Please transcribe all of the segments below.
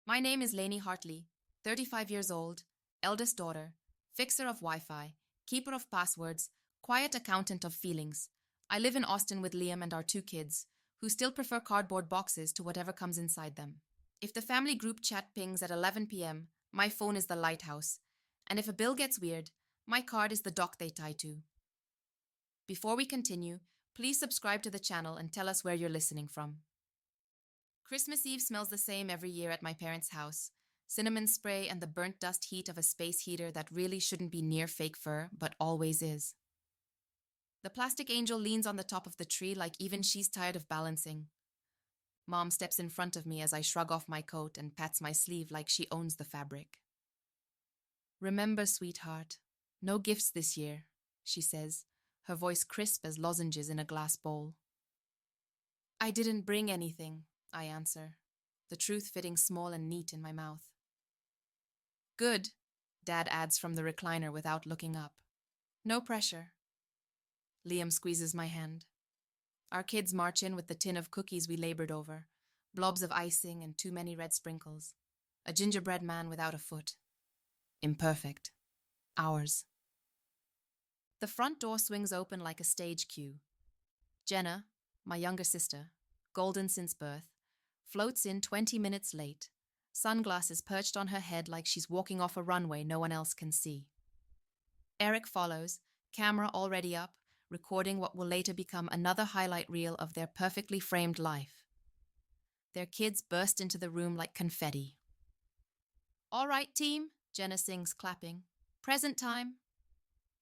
My name is Lainey Hartley, 35 years old, eldest daughter, fixer of Wi-Fi, keeper of passwords, quiet accountant of feelings. I live in Austin with Liam and our two kids, who still prefer cardboard boxes to whatever comes inside them. If the family group chat pings at 11 p.m., my phone is the lighthouse, and if a bill gets weird, my card is the dock they tie to. Before we continue, please subscribe to the channel and tell us where you're listening from. Christmas Eve smells the same every year at my parents' house. Cinnamon spray and the burnt dust heat of a space heater that really shouldn't be near fake fur, but always is. The plastic angel leans on the top of the tree like even she's tired of balancing. Mom steps in front of me as I shrug off my coat and pats my sleeve like she owns the fabric. "Remember, sweetheart, no gifts this year," she says, her voice crisp as lozenges in a glass bowl. "I didn't bring anything," I answer, the truth fitting small and neat in my mouth. "Good," Dad adds from the recliner without looking up. "No pressure." Liam squeezes my hand. Our kids march in with the tin of cookies we labored over, blobs of icing and too many red sprinkles. A gingerbread man without a foot. Imperfect. Ours. The front door swings open like a stage cue. Jenna, my younger sister, golden since birth, floats in 20 minutes late, sunglasses perched on her head like she's walking off a runway no one else can see. Eric follows, camera already up, recording what will later become another highlight reel of their perfectly framed life. Their kids burst into the room like confetti. "All right, team," Jenna sings, clapping. "Present time."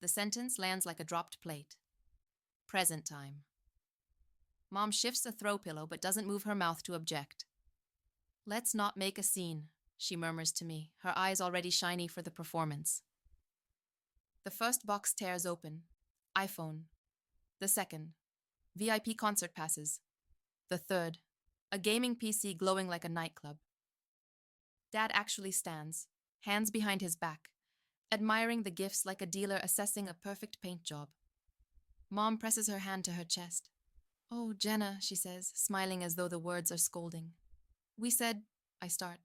The sentence lands like a dropped plate. Present time. Mom shifts a throw pillow but doesn't move her mouth to object. "Let's not make a scene," she murmurs to me, her eyes already shiny for the performance. The first box tears open. iPhone. The second. VIP concert passes. The third. A gaming PC glowing like a nightclub. Dad actually stands, hands behind his back, admiring the gifts like a dealer assessing a perfect paint job. Mom presses her hand to her chest. "Oh, Jenna," she says, smiling as though the words are scolding. "We said," I start.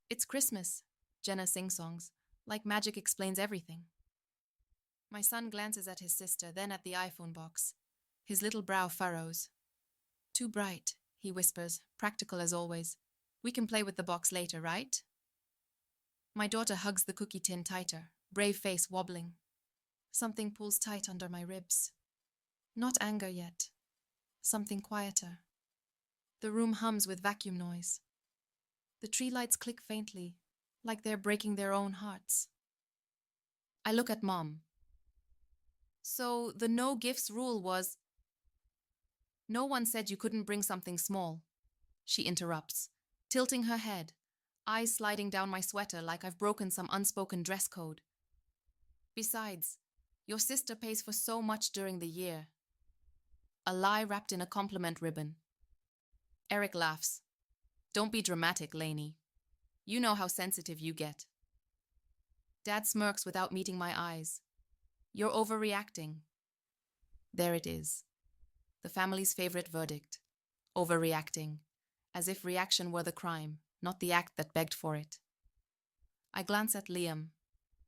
"It's Christmas," Jenna sing-songs, like magic explains everything. My son glances at his sister, then at the iPhone box. His little brow furrows. "Too bright," he whispers, practical as always. "We can play with the box later, right?" My daughter hugs the cookie tin tighter, brave face wobbling. Something pulls tight under my ribs. Not anger yet. Something quieter. The room hums with vacuum noise. The tree lights click faintly, like they're breaking their own hearts. I look at Mom. "So the no gifts rule was—" "No one said you couldn't bring something small," she interrupts, tilting her head, eyes sliding down my sweater like I've broken some unspoken dress code. "Besides, your sister pays for so much during the year." A lie wrapped in a compliment ribbon. Eric laughs. "Don't be dramatic, Lainey. You know how sensitive you get." Dad smirks without meeting my eyes. "You're overreacting." There it is. The family's favorite verdict. Overreacting. As if reaction were the crime, not the act that begged for it. I glance at Liam.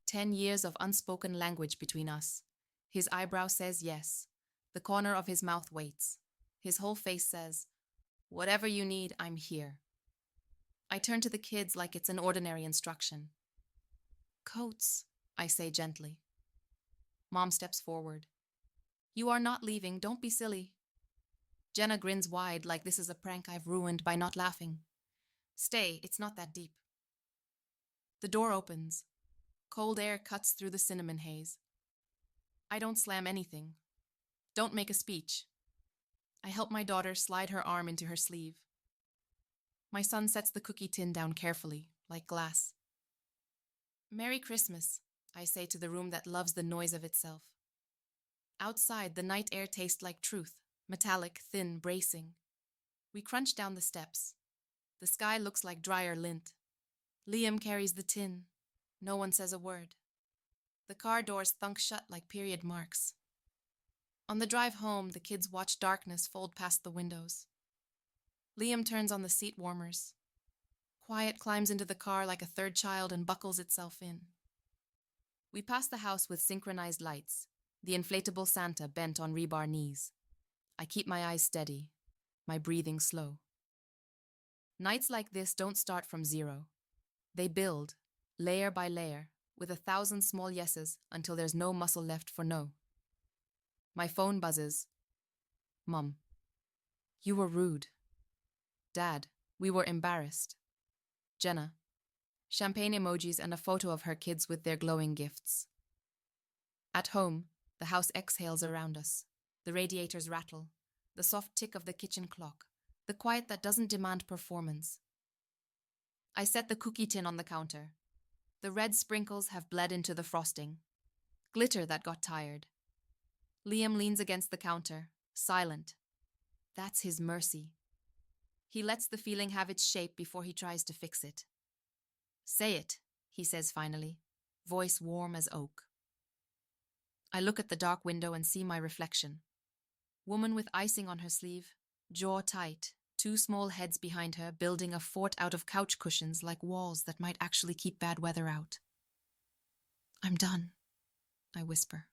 10 years of unspoken language between us. His eyebrow says yes. The corner of his mouth waits. His whole face says, "Whatever you need, I'm here." I turn to the kids like it's an ordinary instruction. "Coats," I say gently. Mom steps forward. "You are not leaving, don't be silly." Jenna grins wide like this is a prank I've ruined by not laughing. "Stay, it's not that deep." The door opens. Cold air cuts through the cinnamon haze. I don't slam anything. Don't make a speech. I help my daughter slide her arm into her sleeve. My son sets the cookie tin down carefully, like glass. "Merry Christmas," I say to the room that loves the noise of itself. Outside, the night air tastes like truth, metallic, thin, bracing. We crunch down the steps. The sky looks like drier lint. Liam carries the tin. No one says a word. The car doors thunk shut like period marks. On the drive home, the kids watch darkness fold past the windows. Liam turns on the seat warmers. Quiet climbs into the car like a third child and buckles itself in. We pass the house with synchronized lights, the inflatable Santa bent on rebar knees. I keep my eyes steady, my breathing slow. Nights like this don't start from zero. They build, layer by layer, with 1,000 small yeses until there's no muscle left for no. My phone buzzes. Mum, you were rude. Dad, we were embarrassed. Jenna, champagne emojis and a photo of her kids with their glowing gifts. At home, the house exhales around us. The radiators rattle, the soft tick of the kitchen clock, the quiet that doesn't demand performance. I set the cookie tin on the counter. The red sprinkles have bled into the frosting. Glitter that got tired. Liam leans against the counter, silent. That's his mercy. He lets the feeling have its shape before he tries to fix it. Say it, he says finally, voice warm as oak. I look at the dark window and see my reflection. Woman with icing on her sleeve, jaw tight, 2 small heads behind her building a fort out of couch cushions like walls that might actually keep bad weather out. I'm done, I whisper.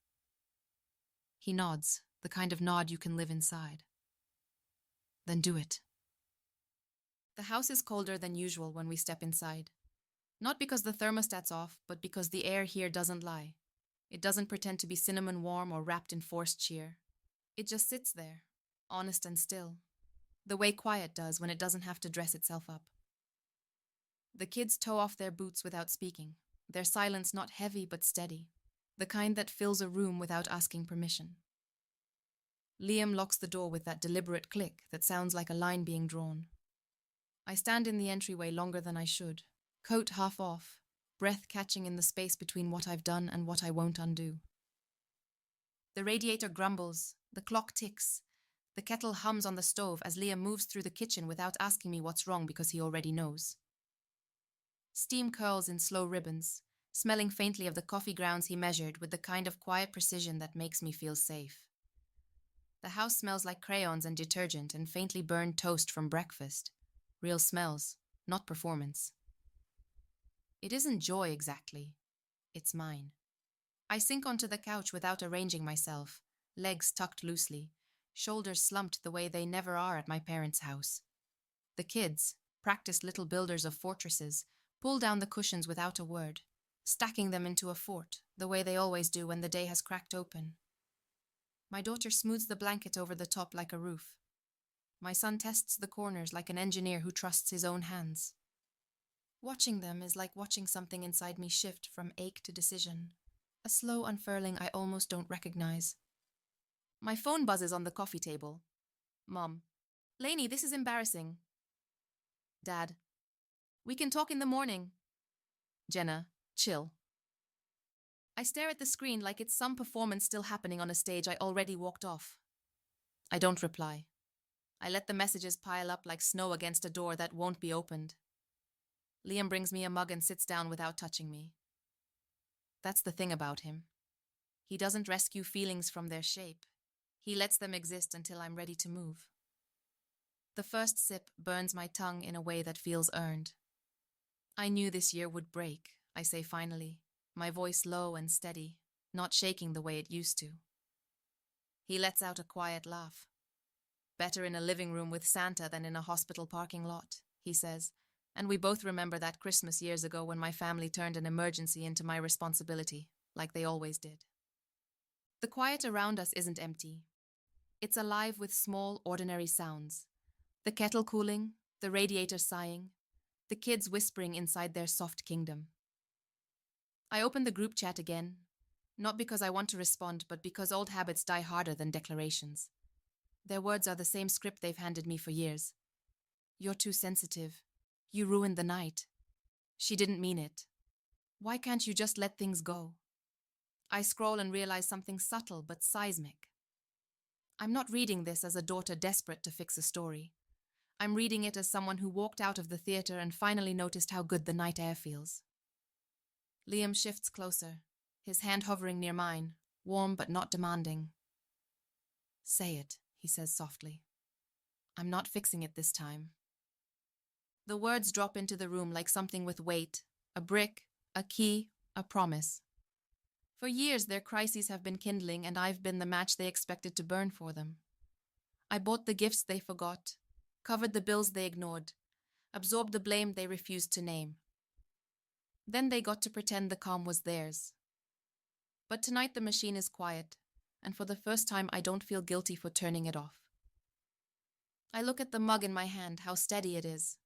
He nods, the kind of nod you can live inside. Then do it. The house is colder than usual when we step inside. Not because the thermostat's off, but because the air here doesn't lie. It doesn't pretend to be cinnamon warm or wrapped in forced cheer. It just sits there, honest and still, the way quiet does when it doesn't have to dress itself up. The kids toe off their boots without speaking, their silence not heavy but steady, the kind that fills a room without asking permission. Liam locks the door with that deliberate click that sounds like a line being drawn. I stand in the entryway longer than I should, coat half off, breath catching in the space between what I've done and what I won't undo. The radiator grumbles, the clock ticks, the kettle hums on the stove as Liam moves through the kitchen without asking me what's wrong because he already knows. Steam curls in slow ribbons, smelling faintly of the coffee grounds he measured with the kind of quiet precision that makes me feel safe. The house smells like crayons and detergent and faintly burned toast from breakfast. Real smells, not performance. It isn't joy exactly. It's mine. I sink onto the couch without arranging myself, legs tucked loosely, shoulders slumped the way they never are at my parents' house. The kids, practiced little builders of fortresses, pull down the cushions without a word, stacking them into a fort, the way they always do when the day has cracked open. My daughter smooths the blanket over the top like a roof. My son tests the corners like an engineer who trusts his own hands. Watching them is like watching something inside me shift from ache to decision, a slow unfurling I almost don't recognize. My phone buzzes on the coffee table. Mom, Lainey, this is embarrassing. Dad, we can talk in the morning. Jenna, chill. I stare at the screen like it's some performance still happening on a stage I already walked off. I don't reply. I let the messages pile up like snow against a door that won't be opened. Liam brings me a mug and sits down without touching me. That's the thing about him. He doesn't rescue feelings from their shape. He lets them exist until I'm ready to move. The first sip burns my tongue in a way that feels earned. I knew this year would break, I say finally, my voice low and steady, not shaking the way it used to. He lets out a quiet laugh. Better in a living room with Santa than in a hospital parking lot, he says, and we both remember that Christmas years ago when my family turned an emergency into my responsibility, like they always did. The quiet around us isn't empty. It's alive with small, ordinary sounds. The kettle cooling, the radiator sighing, the kids whispering inside their soft kingdom. I open the group chat again, not because I want to respond, but because old habits die harder than declarations. Their words are the same script they've handed me for years. You're too sensitive. You ruined the night. She didn't mean it. Why can't you just let things go? I scroll and realize something subtle but seismic. I'm not reading this as a daughter desperate to fix a story. I'm reading it as someone who walked out of the theater and finally noticed how good the night air feels. Liam shifts closer, his hand hovering near mine, warm but not demanding. Say it, he says softly. I'm not fixing it this time. The words drop into the room like something with weight, a brick, a key, a promise. For years, their crises have been kindling, and I've been the match they expected to burn for them. I bought the gifts they forgot, covered the bills they ignored, absorbed the blame they refused to name. Then they got to pretend the calm was theirs. But tonight the machine is quiet, and for the first time I don't feel guilty for turning it off. I look at the mug in my hand, how steady it is.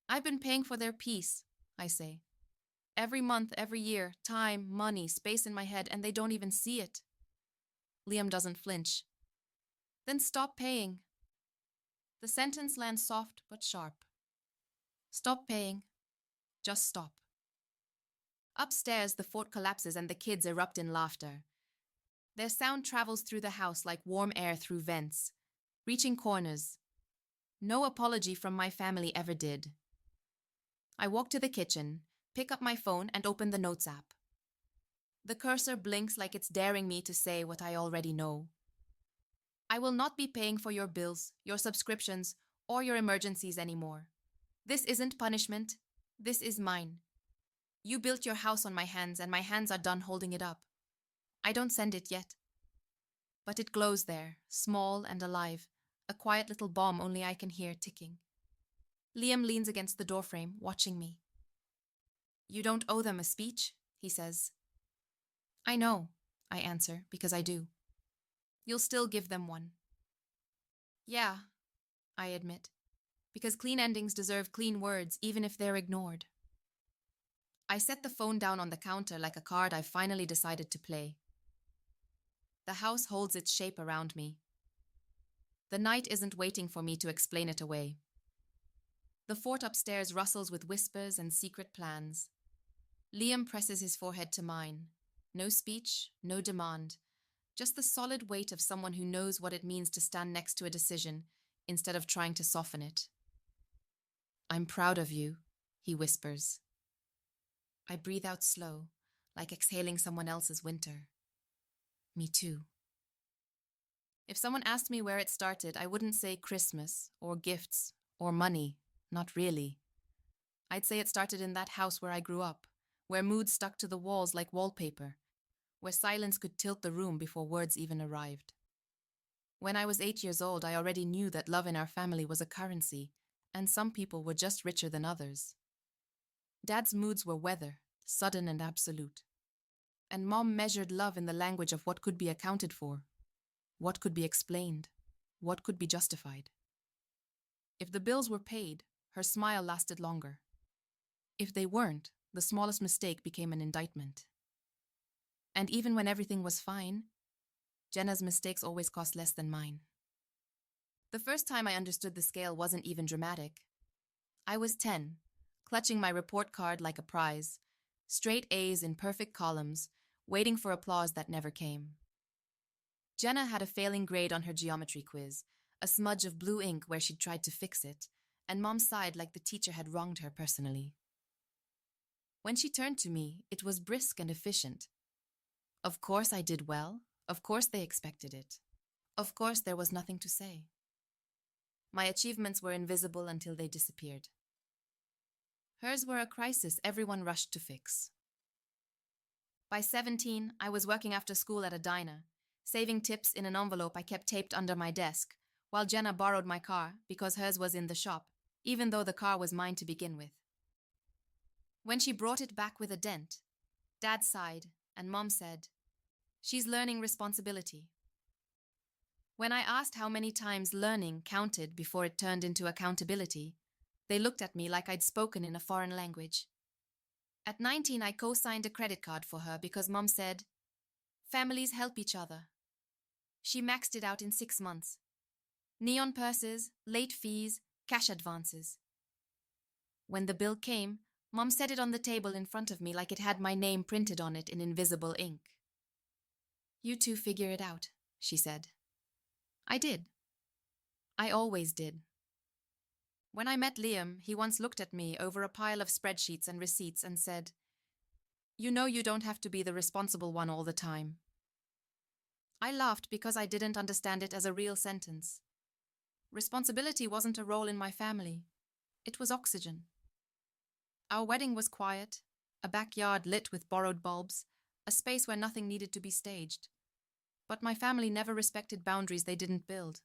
I've been paying for their peace, I say. Every month, every year, time, money, space in my head, and they don't even see it. Liam doesn't flinch. Then stop paying. The sentence lands soft but sharp. Stop paying. Just stop. Upstairs, the fort collapses and the kids erupt in laughter. Their sound travels through the house like warm air through vents, reaching corners. No apology from my family ever did. I walk to the kitchen, pick up my phone, and open the Notes app. The cursor blinks like it's daring me to say what I already know. I will not be paying for your bills, your subscriptions, or your emergencies anymore. This isn't punishment. This is mine. You built your house on my hands, and my hands are done holding it up. I don't send it yet. But it glows there, small and alive, a quiet little bomb only I can hear ticking. Liam leans against the doorframe, watching me. You don't owe them a speech, he says. I know, I answer, because I do. You'll still give them one. Yeah, I admit, because clean endings deserve clean words, even if they're ignored. I set the phone down on the counter like a card I've finally decided to play. The house holds its shape around me. The night isn't waiting for me to explain it away. The fort upstairs rustles with whispers and secret plans. Liam presses his forehead to mine. No speech, no demand, just the solid weight of someone who knows what it means to stand next to a decision instead of trying to soften it. I'm proud of you, he whispers. I breathe out slow, like exhaling someone else's winter. Me too. If someone asked me where it started, I wouldn't say Christmas or gifts or money. Not really. I'd say it started in that house where I grew up, where moods stuck to the walls like wallpaper, where silence could tilt the room before words even arrived. When I was 8 years old, I already knew that love in our family was a currency, and some people were just richer than others. Dad's moods were weather, sudden and absolute. And Mom measured love in the language of what could be accounted for, what could be explained, what could be justified. If the bills were paid, her smile lasted longer. If they weren't, the smallest mistake became an indictment. And even when everything was fine, Jenna's mistakes always cost less than mine. The first time I understood the scale wasn't even dramatic. I was 10, clutching my report card like a prize, straight A's in perfect columns, waiting for applause that never came. Jenna had a failing grade on her geometry quiz, a smudge of blue ink where she'd tried to fix it, and Mom sighed like the teacher had wronged her personally. When she turned to me, it was brisk and efficient. Of course I did well. Of course they expected it. Of course there was nothing to say. My achievements were invisible until they disappeared. Hers were a crisis everyone rushed to fix. By 17, I was working after school at a diner, saving tips in an envelope I kept taped under my desk, while Jenna borrowed my car because hers was in the shop, even though the car was mine to begin with. When she brought it back with a dent, Dad sighed and Mom said, "She's learning responsibility." When I asked how many times learning counted before it turned into accountability, they looked at me like I'd spoken in a foreign language. At 19, I co-signed a credit card for her because Mom said, "Families help each other." She maxed it out in 6 months. Neon purses, late fees, cash advances. When the bill came, Mom set it on the table in front of me like it had my name printed on it in invisible ink. "You two figure it out," she said. I did. I always did. When I met Liam, he once looked at me over a pile of spreadsheets and receipts and said, "You know you don't have to be the responsible one all the time." I laughed because I didn't understand it as a real sentence. Responsibility wasn't a role in my family. It was oxygen. Our wedding was quiet, a backyard lit with borrowed bulbs, a space where nothing needed to be staged. But my family never respected boundaries they didn't build.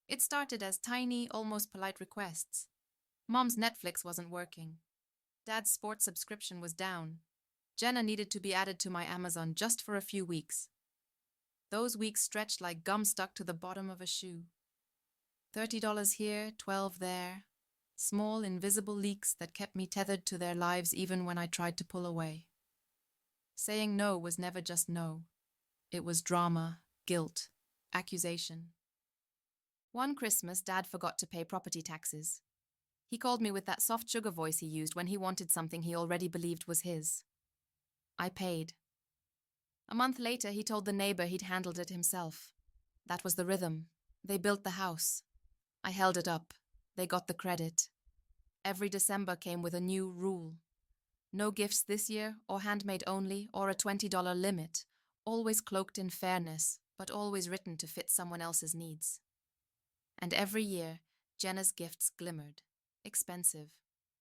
It started as tiny, almost polite requests. Mom's Netflix wasn't working. Dad's sports subscription was down. Jenna needed to be added to my Amazon just for a few weeks. Those weeks stretched like gum stuck to the bottom of a shoe. $30 here, $12 there. Small, invisible leaks that kept me tethered to their lives even when I tried to pull away. Saying no was never just no. It was drama, guilt, accusation. One Christmas, Dad forgot to pay property taxes. He called me with that soft sugar voice he used when he wanted something he already believed was his. I paid. A month later, he told the neighbor he'd handled it himself. That was the rhythm. They built the house. I held it up. They got the credit. Every December came with a new rule. No gifts this year, or handmade only, or a $20 limit. Always cloaked in fairness, but always written to fit someone else's needs. And every year, Jenna's gifts glimmered, expensive,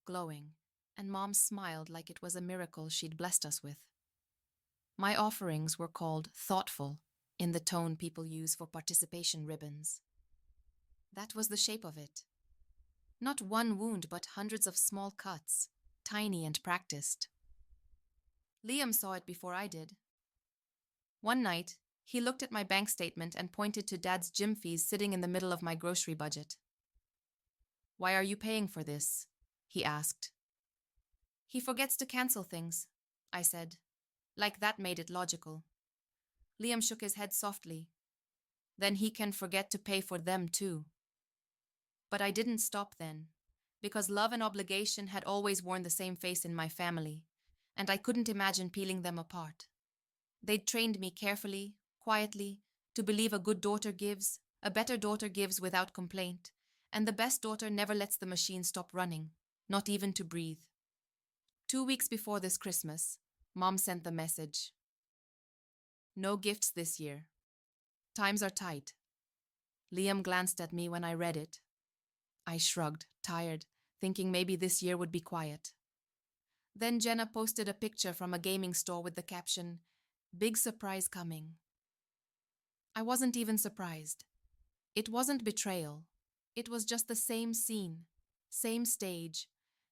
glowing, and Mom smiled like it was a miracle she'd blessed us with. My offerings were called thoughtful, in the tone people use for participation ribbons. That was the shape of it. Not one wound, but hundreds of small cuts, tiny and practiced. Liam saw it before I did. One night, he looked at my bank statement and pointed to Dad's gym fees sitting in the middle of my grocery budget. "Why are you paying for this?" he asked. "He forgets to cancel things," I said. Like that made it logical. Liam shook his head softly. "Then he can forget to pay for them too." But I didn't stop then, because love and obligation had always worn the same face in my family, and I couldn't imagine peeling them apart. They'd trained me carefully, quietly, to believe a good daughter gives, a better daughter gives without complaint, and the best daughter never lets the machine stop running, not even to breathe. 2 weeks before this Christmas, Mom sent the message. "No gifts this year. Times are tight." Liam glanced at me when I read it. I shrugged, tired, thinking maybe this year would be quiet. Then Jenna posted a picture from a gaming store with the caption, "Big surprise coming." I wasn't even surprised. It wasn't betrayal. It was just the same scene, same stage,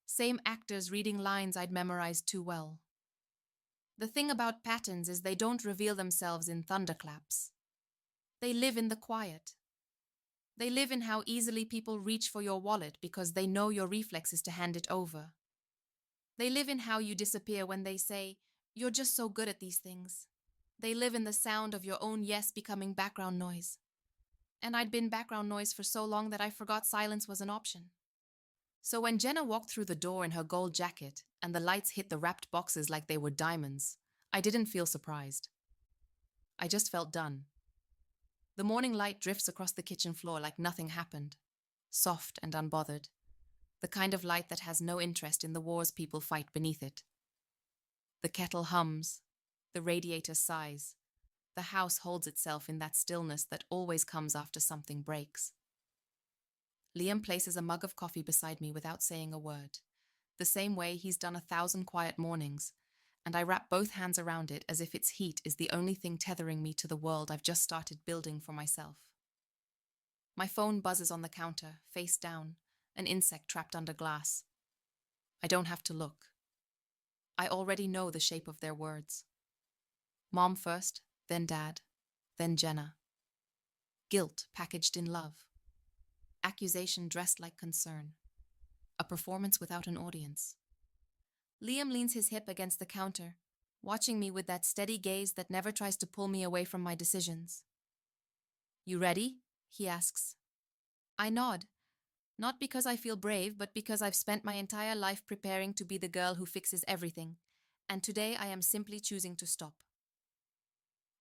same actors reading lines I'd memorized too well. The thing about patterns is they don't reveal themselves in thunderclaps. They live in the quiet. They live in how easily people reach for your wallet because they know your reflex is to hand it over. They live in how you disappear when they say, "You're just so good at these things." They live in the sound of your own yes becoming background noise. And I'd been background noise for so long that I forgot silence was an option. So when Jenna walked through the door in her gold jacket and the lights hit the wrapped boxes like they were diamonds, I didn't feel surprised. I just felt done. The morning light drifts across the kitchen floor like nothing happened, soft and unbothered, the kind of light that has no interest in the wars people fight beneath it. The kettle hums, the radiator sighs, the house holds itself in that stillness that always comes after something breaks. Liam places a mug of coffee beside me without saying a word, the same way he's done 1,000 quiet mornings, and I wrap both hands around it as if its heat is the only thing tethering me to the world I've just started building for myself. My phone buzzes on the counter, face down, an insect trapped under glass. I don't have to look. I already know the shape of their words. Mom first, then Dad, then Jenna. Guilt packaged in love. Accusation dressed like concern. A performance without an audience. Liam leans his hip against the counter, watching me with that steady gaze that never tries to pull me away from my decisions. "You ready?" he asks. I nod, not because I feel brave, but because I've spent my entire life preparing to be the girl who fixes everything, and today I am simply choosing to stop.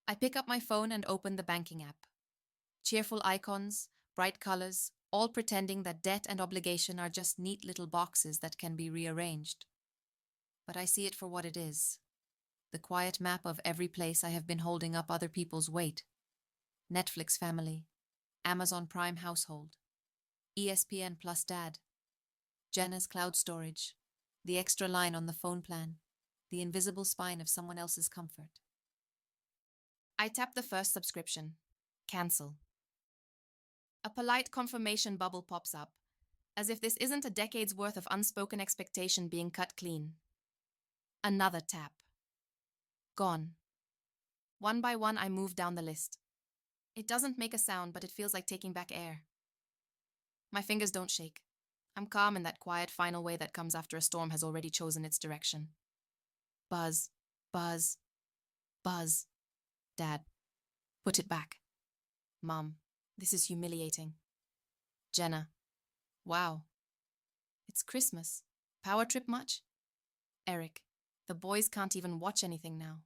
I pick up my phone and open the banking app. Cheerful icons, bright colors, all pretending that debt and obligation are just neat little boxes that can be rearranged. But I see it for what it is. The quiet map of every place I have been holding up other people's weight. Netflix family, Amazon Prime household, ESPN plus Dad, Jenna's cloud storage, the extra line on the phone plan, the invisible spine of someone else's comfort. I tap the first subscription. Cancel. A polite confirmation bubble pops up, as if this isn't a decade's worth of unspoken expectation being cut clean. Another tap. Gone. One by one, I move down the list. It doesn't make a sound, but it feels like taking back air. My fingers don't shake. I'm calm in that quiet, final way that comes after a storm has already chosen its direction. Buzz, buzz, buzz. Dad, put it back. Mom, this is humiliating. Jenna, wow. It's Christmas. Power trip much? Eric, the boys can't even watch anything now.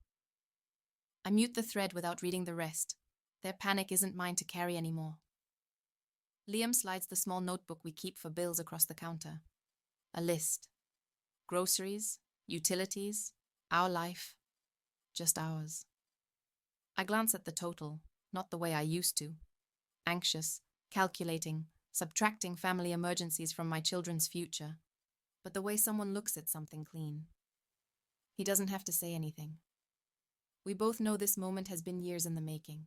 I mute the thread without reading the rest. Their panic isn't mine to carry anymore. Liam slides the small notebook we keep for bills across the counter. A list. Groceries, utilities, our life, just ours. I glance at the total, not the way I used to. Anxious, calculating, subtracting family emergencies from my children's future, but the way someone looks at something clean. He doesn't have to say anything. We both know this moment has been years in the making.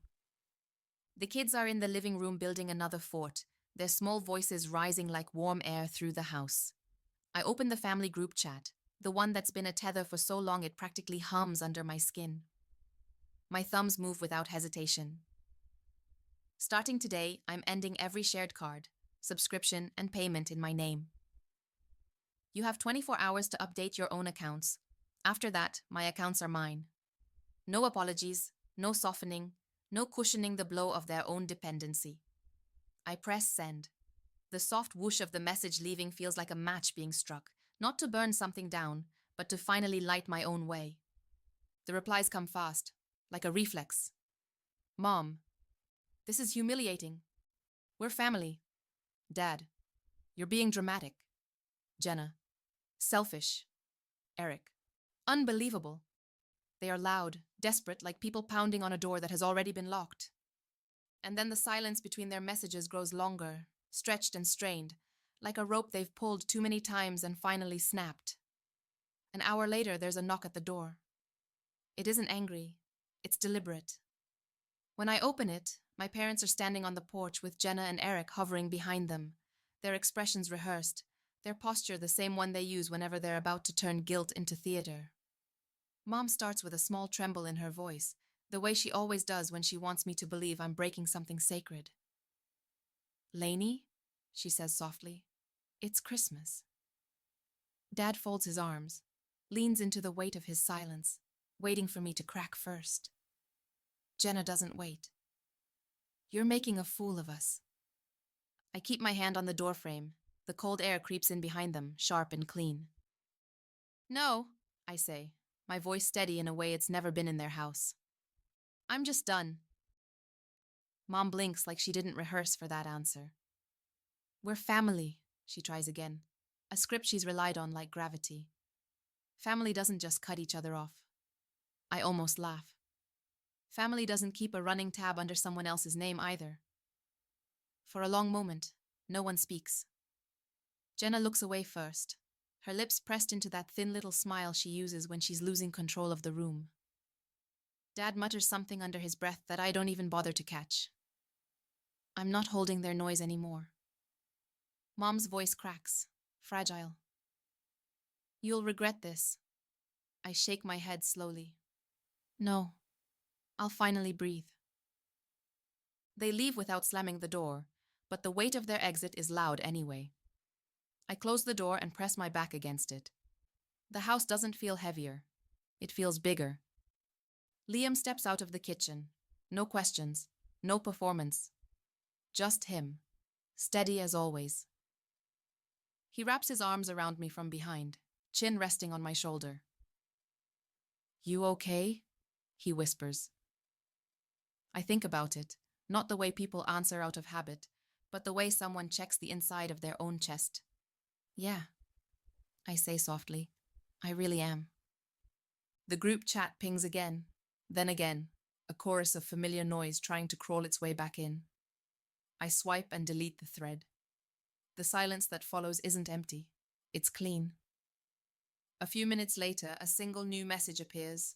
The kids are in the living room building another fort, their small voices rising like warm air through the house. I open the family group chat, the one that's been a tether for so long it practically hums under my skin. My thumbs move without hesitation. Starting today, I'm ending every shared card, subscription, and payment in my name. You have 24 hours to update your own accounts. After that, my accounts are mine. No apologies, no softening, no cushioning the blow of their own dependency. I press send. The soft whoosh of the message leaving feels like a match being struck, not to burn something down, but to finally light my own way. The replies come fast, like a reflex. Mom, this is humiliating. We're family. Dad, you're being dramatic. Jenna, selfish. Eric, unbelievable. They are loud, desperate, like people pounding on a door that has already been locked. And then the silence between their messages grows longer, stretched and strained, like a rope they've pulled too many times and finally snapped. An hour later, there's a knock at the door. It isn't angry. It's deliberate. When I open it, my parents are standing on the porch with Jenna and Eric hovering behind them, their expressions rehearsed, their posture the same one they use whenever they're about to turn guilt into theater. Mom starts with a small tremble in her voice, the way she always does when she wants me to believe I'm breaking something sacred. Lainey, she says softly, it's Christmas. Dad folds his arms, leans into the weight of his silence, waiting for me to crack first. Jenna doesn't wait. You're making a fool of us. I keep my hand on the doorframe. The cold air creeps in behind them, sharp and clean. No, I say, my voice steady in a way it's never been in their house. I'm just done. Mom blinks like she didn't rehearse for that answer. We're family, she tries again, a script she's relied on like gravity. Family doesn't just cut each other off. I almost laugh. Family doesn't keep a running tab under someone else's name either. For a long moment, no one speaks. Jenna looks away first, her lips pressed into that thin little smile she uses when she's losing control of the room. Dad mutters something under his breath that I don't even bother to catch. I'm not holding their noise anymore. Mom's voice cracks, fragile. You'll regret this. I shake my head slowly. No, I'll finally breathe. They leave without slamming the door, but the weight of their exit is loud anyway. I close the door and press my back against it. The house doesn't feel heavier. It feels bigger. Liam steps out of the kitchen. No questions, no performance. Just him, steady as always. He wraps his arms around me from behind, chin resting on my shoulder. You okay? He whispers. I think about it, not the way people answer out of habit, but the way someone checks the inside of their own chest. Yeah, I say softly. I really am. The group chat pings again, then again, a chorus of familiar noise trying to crawl its way back in. I swipe and delete the thread. The silence that follows isn't empty. It's clean. A few minutes later, a single new message appears.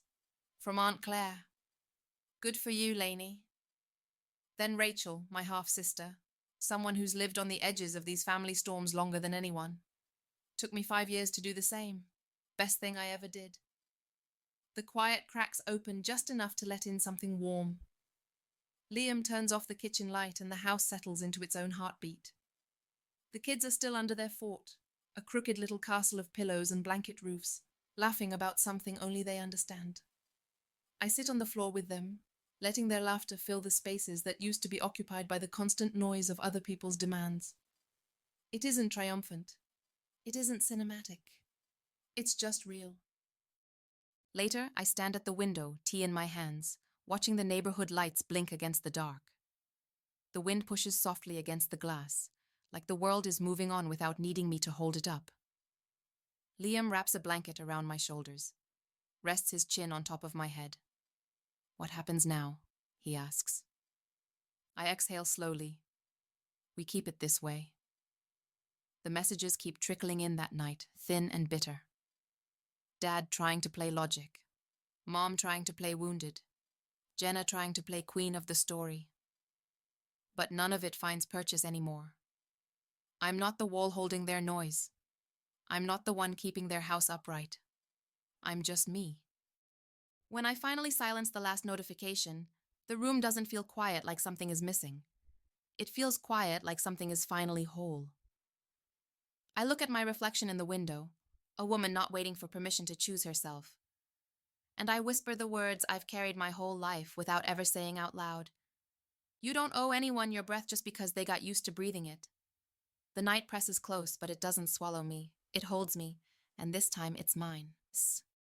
From Aunt Claire. Good for you, Lainey. Then Rachel, my half-sister, someone who's lived on the edges of these family storms longer than anyone. Took me 5 years to do the same. Best thing I ever did. The quiet cracks open just enough to let in something warm. Liam turns off the kitchen light and the house settles into its own heartbeat. The kids are still under their fort, a crooked little castle of pillows and blanket roofs, laughing about something only they understand. I sit on the floor with them, letting their laughter fill the spaces that used to be occupied by the constant noise of other people's demands. It isn't triumphant. It isn't cinematic. It's just real. Later, I stand at the window, tea in my hands, watching the neighborhood lights blink against the dark. The wind pushes softly against the glass, like the world is moving on without needing me to hold it up. Liam wraps a blanket around my shoulders, rests his chin on top of my head. What happens now? He asks. I exhale slowly. We keep it this way. The messages keep trickling in that night, thin and bitter. Dad trying to play logic. Mom trying to play wounded. Jenna trying to play queen of the story. But none of it finds purchase anymore. I'm not the wall holding their noise. I'm not the one keeping their house upright. I'm just me. When I finally silence the last notification, the room doesn't feel quiet like something is missing. It feels quiet like something is finally whole. I look at my reflection in the window, a woman not waiting for permission to choose herself. And I whisper the words I've carried my whole life without ever saying out loud. You don't owe anyone your breath just because they got used to breathing it. The night presses close, but it doesn't swallow me. It holds me, and this time it's mine.